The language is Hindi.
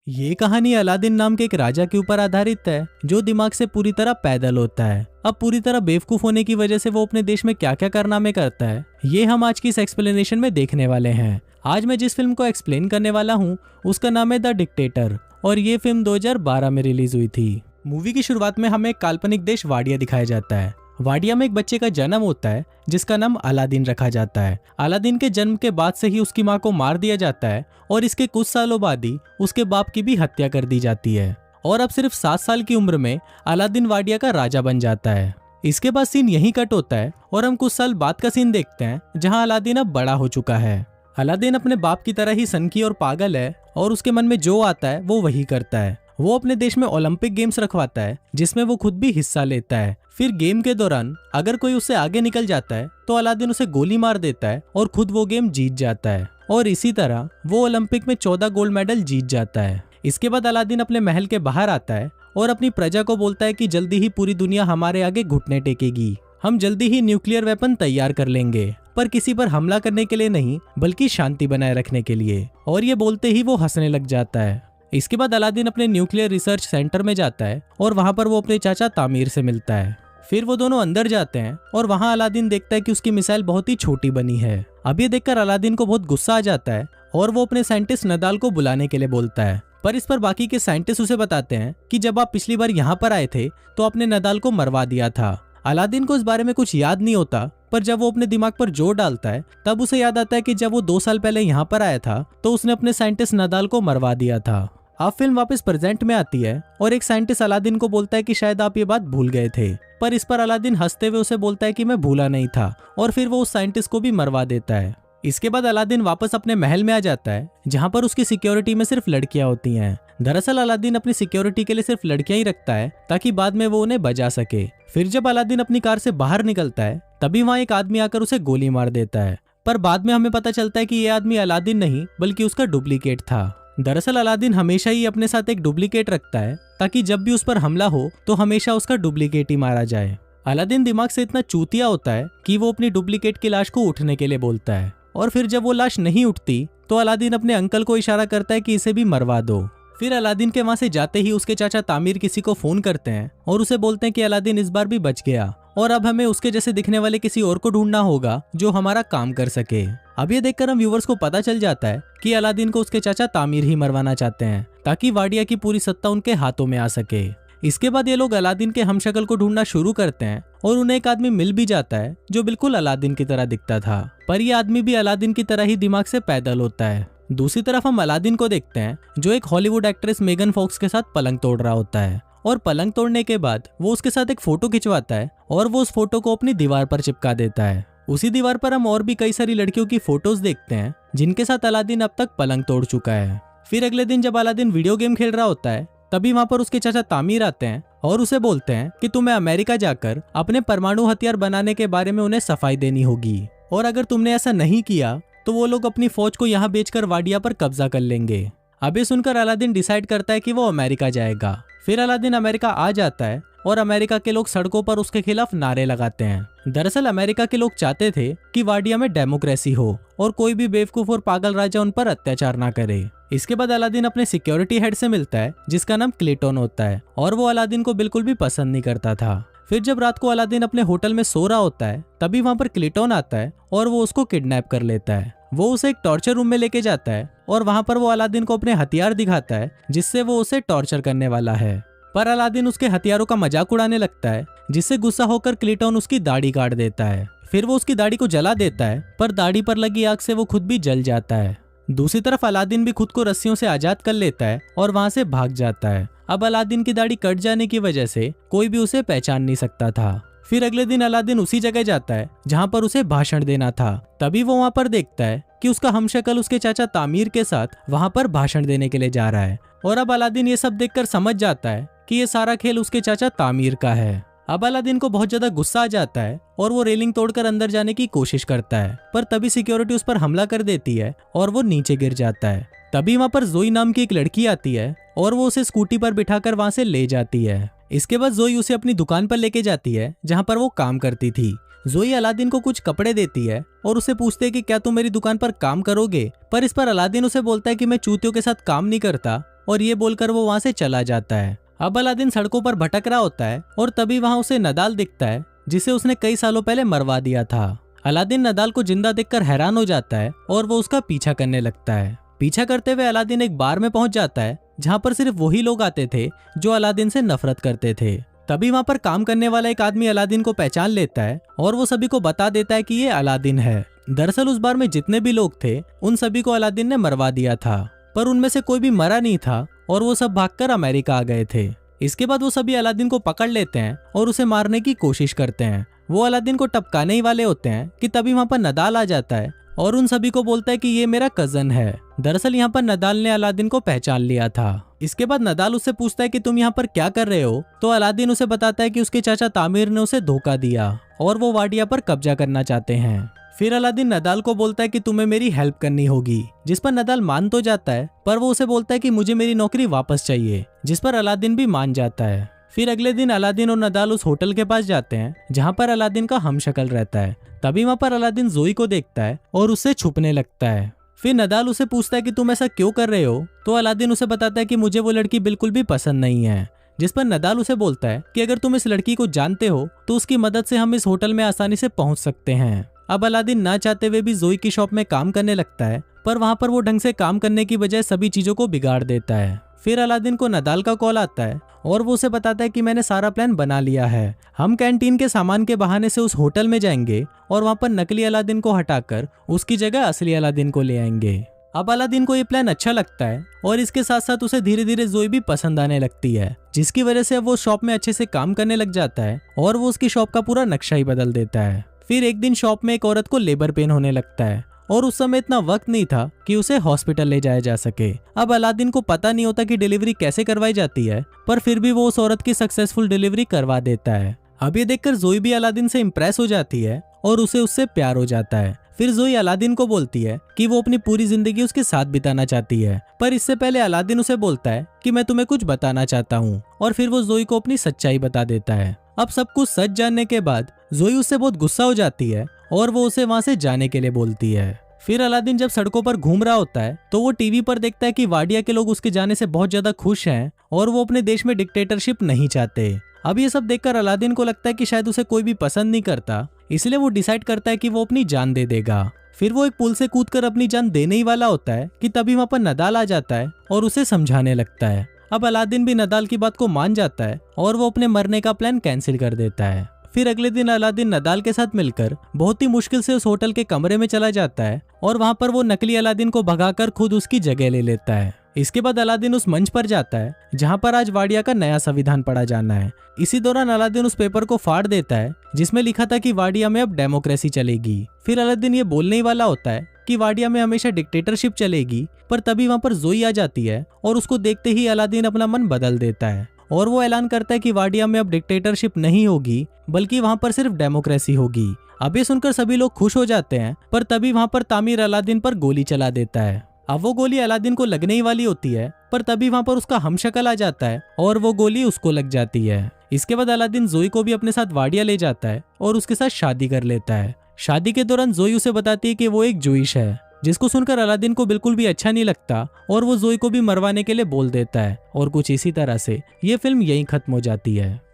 ये कहानी अलादीन नाम के एक राजा के ऊपर आधारित है जो दिमाग से पूरी तरह पैदल होता है। अब पूरी तरह बेवकूफ होने की वजह से वो अपने देश में क्या क्या कारनामे करता है, ये हम आज की इस एक्सप्लेनेशन में देखने वाले हैं। आज मैं जिस फिल्म को एक्सप्लेन करने वाला हूँ उसका नाम है द डिक्टेटर और ये फिल्म 2012 में रिलीज हुई थी। मूवी की शुरुआत में हमें एक काल्पनिक देश वाडिया दिखाया जाता है। वाडिया में एक बच्चे का जन्म होता है जिसका नाम अलादीन रखा जाता है। अलादीन के जन्म के बाद से ही उसकी मां को मार दिया जाता है और इसके कुछ सालों बाद ही उसके बाप की भी हत्या कर दी जाती है और अब सिर्फ 7 साल की उम्र में अलादीन वाडिया का राजा बन जाता है। इसके बाद सीन यहीं कट होता है और हम कुछ साल बाद का सीन देखते हैं जहाँ अलादीन अब बड़ा हो चुका है। अलादीन अपने बाप की तरह ही सनकी और पागल है और उसके मन में जो आता है वो वही करता है। वो अपने देश में ओलंपिक गेम्स रखवाता है जिसमें वो खुद भी हिस्सा लेता है। फिर गेम के दौरान अगर कोई उससे आगे निकल जाता है तो अलादीन उसे गोली मार देता है और खुद वो गेम जीत जाता है और इसी तरह वो ओलंपिक में 14 गोल्ड मेडल जीत जाता है। इसके बाद अलादीन अपने महल के बाहर आता है और अपनी प्रजा को बोलता है कि जल्दी ही पूरी दुनिया हमारे आगे घुटने टेकेगी। हम जल्दी ही न्यूक्लियर वेपन तैयार कर लेंगे, पर किसी पर हमला करने के लिए नहीं बल्कि शांति बनाए रखने के लिए। और ये बोलते ही वो हंसने लग जाता है। इसके बाद अलादीन अपने न्यूक्लियर रिसर्च सेंटर में जाता है और वहां पर वो अपने चाचा तामीर से मिलता है। फिर वो दोनों अंदर जाते हैं और वहां अलादीन देखता है कि उसकी मिसाइल बहुत ही छोटी बनी है। अब ये देखकर अलादीन को बहुत गुस्सा आ जाता है और वो अपने साइंटिस्ट नदाल को बुलाने के लिए बोलता है। पर इस पर बाकी के साइंटिस्ट उसे बताते हैं कि जब आप पिछली बार यहाँ पर आए थे तो आपने नदाल को मरवा दिया था। अलादीन को इस बारे में कुछ याद नहीं होता, पर जब वो अपने दिमाग पर जोर डालता है तब उसे याद आता है कि जब वो 2 साल पहले यहाँ पर आया था तो उसने अपने साइंटिस्ट नदाल को मरवा दिया था। अब फिल्म वापस प्रेजेंट में आती है और एक साइंटिस्ट अलादीन को बोलता है कि शायद आप ये बात भूल गए थे, पर इस पर अलादीन हंसते हुए उसे बोलता है कि मैं भूला नहीं था और फिर वो उस साइंटिस्ट को भी मरवा देता है। इसके बाद अलादीन वापस अपने महल में आ जाता है जहाँ पर उसकी सिक्योरिटी में सिर्फ लड़कियां होती हैं। दरअसल अलादीन अपनी सिक्योरिटी के लिए सिर्फ लड़कियां ही रखता है ताकि बाद में वो उन्हें बचा सके। फिर जब अलादीन अपनी कार से बाहर निकलता है तभी वहाँ एक आदमी आकर उसे गोली मार देता है, पर बाद में हमें पता चलता है कि ये आदमी अलादीन नहीं बल्कि उसका डुप्लीकेट था। दरअसल अलादीन हमेशा ही अपने साथ एक डुप्लीकेट रखता है ताकि जब भी उस पर हमला हो तो हमेशा उसका डुप्लीकेट ही मारा जाए। अलादीन दिमाग से इतना चूतिया होता है कि वो अपनी डुप्लीकेट की लाश को उठने के लिए बोलता है और फिर जब वो लाश नहीं उठती तो अलादीन अपने अंकल को इशारा करता है कि इसे भी मरवा दो। फिर अलादीन के वहां से जाते ही उसके चाचा तामीर किसी को फोन करते हैं और उसे बोलते हैं कि अलादीन इस बार भी बच गया और अब हमें उसके जैसे दिखने वाले किसी और को ढूंढना होगा जो हमारा काम कर सके। अब ये देखकर हम व्यूवर्स को पता चल जाता है कि अलादीन को उसके चाचा तामीर ही मरवाना चाहते हैं ताकि वाडिया की पूरी सत्ता उनके हाथों में आ सके। इसके बाद ये लोग अलादीन के हमशक्ल को ढूंढना शुरू करते हैं और उन्हें एक आदमी मिल भी जाता है जो बिल्कुल अलादीन की तरह दिखता था, पर यह आदमी भी अलादीन की तरह ही दिमाग से पैदल होता है। दूसरी तरफ हम अलादीन को देखते हैं जो एक हॉलीवुड एक्ट्रेस मेगन फॉक्स के साथ पलंग तोड़ रहा होता है और पलंग तोड़ने के बाद वो उसके साथ एक फोटो खिंचवाता है और वो उस फोटो को अपनी दीवार पर चिपका देता है। उसी दीवार पर हम और भी कई सारी लड़कियों की फोटोज देखते हैं जिनके साथ अलादीन अब तक पलंग तोड़ चुका है। फिर अगले दिन जब अलादीन वीडियो गेम खेल रहा होता है तभी वहां पर उसके चाचा तामीर आते हैं और उसे बोलते हैं कि तुम्हें अमेरिका जाकर अपने परमाणु हथियार बनाने के बारे में उन्हें सफाई देनी होगी और अगर तुमने ऐसा नहीं किया तो वो लोग अपनी फौज को यहाँ बेचकर वाडिया पर कब्जा कर लेंगे। अब ये सुनकर अलादीन डिसाइड करता है कि वो अमेरिका जाएगा। फिर अलादीन अमेरिका आ जाता है और अमेरिका के लोग सड़कों पर उसके खिलाफ नारे लगाते हैं। दरअसल अमेरिका के लोग चाहते थे कि वाडिया में डेमोक्रेसी हो और कोई भी बेवकूफ और पागल राजा उन पर अत्याचार ना करे। इसके बाद अलादीन अपने सिक्योरिटी हेड से मिलता है जिसका नाम क्लेटन होता है और वो अलादीन को बिल्कुल भी पसंद नहीं करता था। फिर जब रात को अलादीन अपने होटल में सो रहा होता है तभी वहां पर क्लेटन आता है और वो उसको किडनैप कर लेता है। वो उसे एक टॉर्चर रूम में लेके जाता है और वहां पर वो अलादीन को अपने हथियार दिखाता है जिससे वो उसे टॉर्चर करने वाला है, पर अलादीन उसके हथियारों का मजाक उड़ाने लगता है जिससे गुस्सा होकर क्लेटन उसकी दाढ़ी काट देता है। फिर वो उसकी दाढ़ी को जला देता है पर दाढ़ी पर लगी आग से वो खुद भी जल जाता है। दूसरी तरफ अलादीन भी खुद को रस्सियों से आजाद कर लेता है और वहां से भाग जाता है। अब अलादीन की दाढ़ी कट जाने की वजह से कोई भी उसे पहचान नहीं सकता था। फिर अगले दिन अलादीन उसी जगह जाता है जहां पर उसे भाषण देना था। तभी वो वहां पर देखता है कि उसका हमशक्ल उसके चाचा तामीर के साथ वहां पर भाषण देने के लिए जा रहा है और अब अलादीन ये सब देखकर समझ जाता है कि ये सारा खेल उसके चाचा तामीर का है। अब अलादीन को बहुत ज्यादा गुस्सा आ जाता है और वो रेलिंग तोड़कर अंदर जाने की कोशिश करता है, पर तभी सिक्योरिटी उस पर हमला कर देती है और वो नीचे गिर जाता है। तभी वहां पर जोई नाम की एक लड़की आती है और वो उसे स्कूटी पर बिठाकर वहां से ले जाती है। इसके बाद जोई उसे अपनी दुकान पर लेके जाती है जहां पर वो काम करती थी। जोई अलादीन को कुछ कपड़े देती है और उसे पूछते है कि क्या तुम मेरी दुकान पर काम करोगे, पर इस पर अलादीन उसे बोलता है कि मैं चूतियों के साथ काम नहीं करता और ये बोलकर वो वहाँ से चला जाता है। अब अलादीन सड़कों पर भटक रहा होता है और तभी वहाँ उसे नदाल दिखता है, जिसे उसने कई सालों पहले मरवा दिया था। अलादीन नदाल को जिंदा देखकर हैरान हो जाता है और वो उसका पीछा करने लगता है। पीछा करते हुए अलादीन एक बार में पहुंच जाता है जहाँ पर सिर्फ वही लोग आते थे जो अलादीन से नफरत करते थे। तभी वहाँ पर काम करने वाला एक आदमी अलादीन को पहचान लेता है और वो सभी को बता देता है कि ये अलादीन है। दरअसल उस बार में जितने भी लोग थे उन सभी को अलादीन ने मरवा दिया था, पर उनमें से कोई भी मरा नहीं था और वो सब भागकर अमेरिका आ गए थे। इसके बाद वो सभी अलादीन को पकड़ लेते हैं और उसे मारने की कोशिश करते हैं। वो अलादीन को टपकाने ही वाले होते हैं कि तभी वहाँ पर नदाल आ जाता है और उन सभी को बोलता है कि ये मेरा कजन है। दरअसल यहाँ पर नदाल ने अलादीन को पहचान लिया था। इसके बाद नदाल उससे पूछता है कि तुम यहाँ पर क्या कर रहे हो, तो अलादीन उसे बताता है कि उसके चाचा तामिर ने उसे धोखा दिया और वो वाडिया पर कब्जा करना चाहते हैं। फिर अलादीन नदाल को बोलता है कि तुम्हें मेरी हेल्प करनी होगी, जिस पर नदाल मान तो जाता है, पर वो उसे बोलता है कि मुझे मेरी नौकरी वापस चाहिए, जिस पर अलादीन भी मान जाता है। फिर अगले दिन अलादीन और नदाल उस होटल के पास जाते हैं जहाँ पर अलादीन का हमशक्ल रहता है। तभी वहाँ पर अलादीन जोई को देखता है और उससे छुपने लगता है। फिर नदाल उसे पूछता है कि तुम ऐसा क्यों कर रहे हो, तो अलादीन उसे बताता है कि मुझे वो लड़की बिल्कुल भी पसंद नहीं है, जिस पर नदाल उसे बोलता है कि अगर तुम इस लड़की को जानते हो तो उसकी मदद से हम इस होटल में आसानी से पहुंच सकते हैं। अब अलादीन ना चाहते हुए भी जोई की शॉप में काम करने लगता है, पर वहाँ पर वो ढंग से काम करने की बजाय सभी चीजों को बिगाड़ देता है। फिर अलादीन को नदाल का कॉल आता है और वो उसे बताता है कि मैंने सारा प्लान बना लिया है। हम कैंटीन के सामान के बहाने से उस होटल में जाएंगे और वहाँ पर नकली अलादीन को हटाकर उसकी जगह असली अलादीन को ले आएंगे। अब अलादीन को ये प्लान अच्छा लगता है और इसके साथ साथ उसे धीरे धीरे जोई भी पसंद आने लगती है, जिसकी वजह से अब वो शॉप में अच्छे से काम करने लग जाता है और वो उसकी शॉप का पूरा नक्शा ही बदल देता है। फिर एक दिन शॉप में एक औरत को लेबर पेन होने लगता है और उस समय इतना वक्त नहीं था कि उसे हॉस्पिटल ले जाया जा सके। अब अलादीन को पता नहीं होता कि डिलीवरी कैसे करवाई जाती है, पर फिर भी वो उस औरत की सक्सेसफुल डिलीवरी करवा देता है। अब ये देखकर जोई भी अलादीन से इम्प्रेस हो जाती है और उसे उससे प्यार हो जाता है। फिर जोई अलादीन को बोलती है कि वो अपनी पूरी जिंदगी उसके साथ बिताना चाहती है, पर इससे पहले अलादीन उसे बोलता है कि मैं तुम्हें कुछ बताना चाहता हूँ, और फिर वो जोई को अपनी सच्चाई बता देता है। अब सब कुछ सच जानने के बाद जोई उससे बहुत गुस्सा हो जाती है और वो उसे वहाँ से जाने के लिए बोलती है। फिर अलादीन जब सड़कों पर घूम रहा होता है तो वो टीवी पर देखता है कि वाडिया के लोग उसके जाने से बहुत ज्यादा खुश हैं और वो अपने देश में डिक्टेटरशिप नहीं चाहते। अब ये सब देखकर अलादीन को लगता है कि शायद उसे कोई भी पसंद नहीं करता, इसलिए वो डिसाइड करता है कि वो अपनी जान दे देगा। फिर वो एक पुल से कूदकर अपनी जान देने ही वाला होता है कि तभी वहाँ पर नदाल आ जाता है और उसे समझाने लगता है। अब अलादीन भी नदाल की बात को मान जाता है और वो अपने मरने का प्लान कैंसिल कर देता है। फिर अगले दिन अलादीन नदाल के साथ मिलकर बहुत ही मुश्किल से उस होटल के कमरे में चला जाता है और वहाँ पर वो नकली अलादीन को भगाकर खुद उसकी जगह ले लेता है। इसके बाद अलादीन उस मंच पर जाता है जहाँ पर आज वाडिया का नया संविधान पढ़ा जाना है। इसी दौरान अलादीन उस पेपर को फाड़ देता है जिसमें लिखा था कि वाडिया में अब डेमोक्रेसी चलेगी। फिर अलादीन ये बोलने ही वाला होता है कि वाडिया में हमेशा डिक्टेटरशिप चलेगी, पर तभी वहाँ पर जोई आ जाती है और उसको देखते ही अलादीन अपना मन बदल देता है और वो ऐलान करता है कि वाडिया में अब डिक्टेटरशिप नहीं होगी, बल्कि वहाँ पर सिर्फ डेमोक्रेसी होगी। अब ये सुनकर सभी लोग खुश हो जाते हैं, पर तभी वहाँ पर तामिर अलादीन पर गोली चला देता है। अब वो गोली अलादीन को लगने ही वाली होती है, पर तभी वहाँ पर उसका हमशक्ल आ जाता है और वो गोली उसको लग जाती है। इसके बाद अलादीन जोई को भी अपने साथ वाडिया ले जाता है और उसके साथ शादी कर लेता है। शादी के दौरान जोई उसे बताती है कि वो एक जूइश है, जिसको सुनकर अलादीन को बिल्कुल भी अच्छा नहीं लगता और वो जोई को भी मरवाने के लिए बोल देता है। और कुछ इसी तरह से ये फिल्म यहीं खत्म हो जाती है।